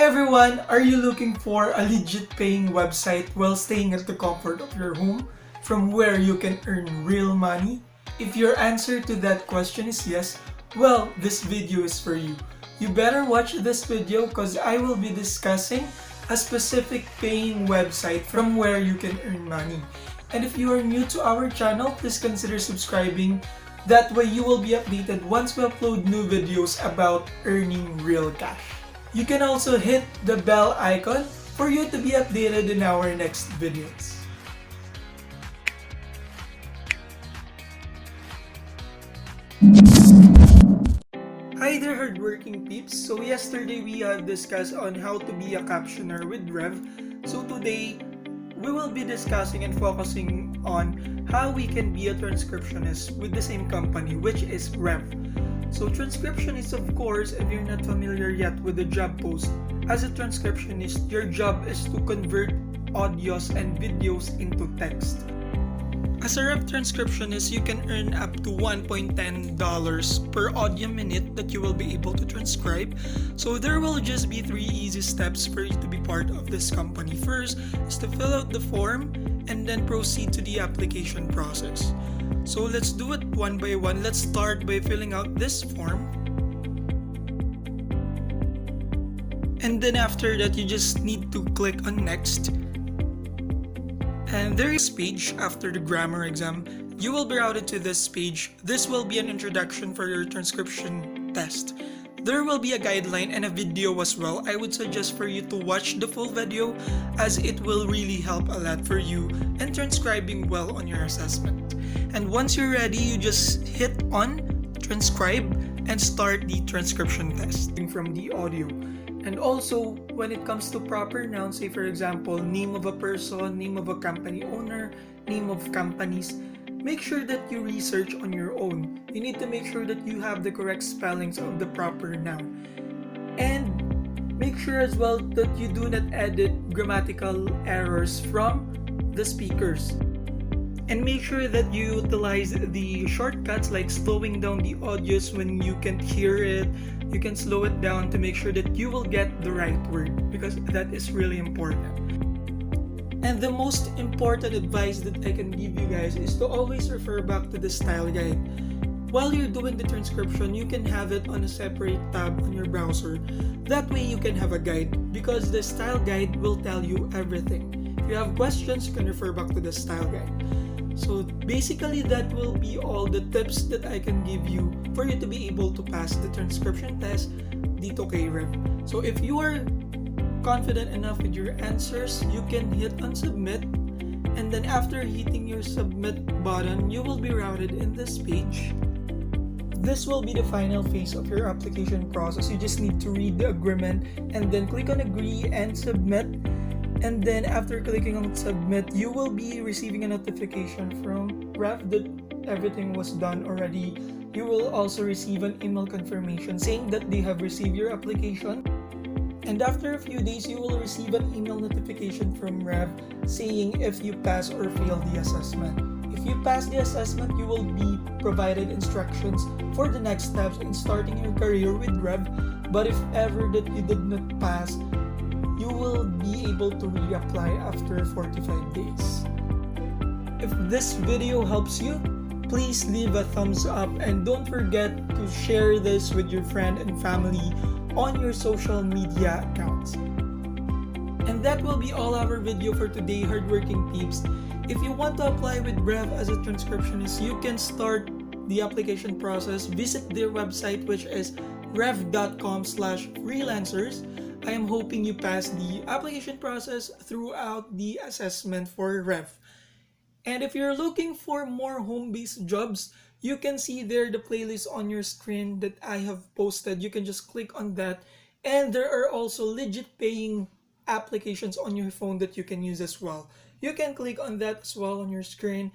everyone! Are you looking for a legit paying website while staying at the comfort of your home from where you can earn real money? If your answer to that question is yes, well, this video is for you. You better watch this video because I will be discussing a specific paying website from where you can earn money. And if you are new to our channel, please consider subscribing. That way you will be updated once we upload new videos about earning real cash. You can also hit the bell icon for you to be updated in our next videos. Hi there, hardworking peeps! So yesterday we discussed on how to be a captioner with Rev. So today we will be discussing and focusing on how we can be a transcriptionist with the same company, which is Rev. So transcriptionist, of course, if you're not familiar yet with the job post, as a transcriptionist, your job is to convert audios and videos into text. As a Rev Transcriptionist, you can earn up to $1.10 per audio minute that you will be able to transcribe. So there will just be 3 easy steps for you to be part of this company. First is to fill out the form and then proceed to the application process. So let's do it one by one. Let's start by filling out this form. And then after that, you just need to click on next. And there is a page after the grammar exam. You will be routed to this page. This will be an introduction for your transcription test. There will be a guideline and a video as well. I would suggest for you to watch the full video as it will really help a lot for you in transcribing well on your assessment. And once you're ready, you just hit on transcribe and start the transcription test from the audio. And also, when it comes to proper nouns, say for example, name of a person, name of a company owner, name of companies, make sure that you research on your own. You need to make sure that you have the correct spellings of the proper noun. And make sure as well that you do not edit grammatical errors from the speakers. And make sure that you utilize the shortcuts like slowing down the audios when you can't hear it. You can slow it down to make sure that you will get the right word, because that is really important. And the most important advice that I can give you guys is to always refer back to the style guide. While you're doing the transcription, you can have it on a separate tab on your browser. That way you can have a guide, because the style guide will tell you everything. If you have questions, you can refer back to the style guide. So basically that will be all the tips that I can give you for you to be able to pass the transcription test dito kay Rev. So if you are confident enough with your answers, you can hit on submit, and then after hitting your submit button, you will be routed in this page. This will be the final phase of your application process. You just need to read the agreement and then click on agree and submit. And then after clicking on submit, you will be receiving a notification from Rev that everything was done already. You will also receive an email confirmation saying that they have received your application. And after a few days, you will receive an email notification from Rev saying if you pass or fail the assessment. If you pass the assessment, you will be provided instructions for the next steps in starting your career with Rev. But if ever that you did not pass, you will be able to reapply after 45 days. If this video helps you, please leave a thumbs up and don't forget to share this with your friend and family on your social media accounts. And that will be all our video for today, hardworking peeps. If you want to apply with Rev as a transcriptionist, you can start the application process. Visit their website, which is rev.com/freelancers. I am hoping you pass the application process throughout the assessment for Rev. And if you're looking for more home-based jobs, you can see there the playlist on your screen that I have posted. You can just click on that. And there are also legit paying applications on your phone that you can use as well. You can click on that as well on your screen.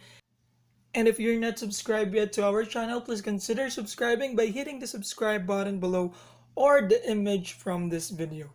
And if you're not subscribed yet to our channel, please consider subscribing by hitting the subscribe button below or the image from this video.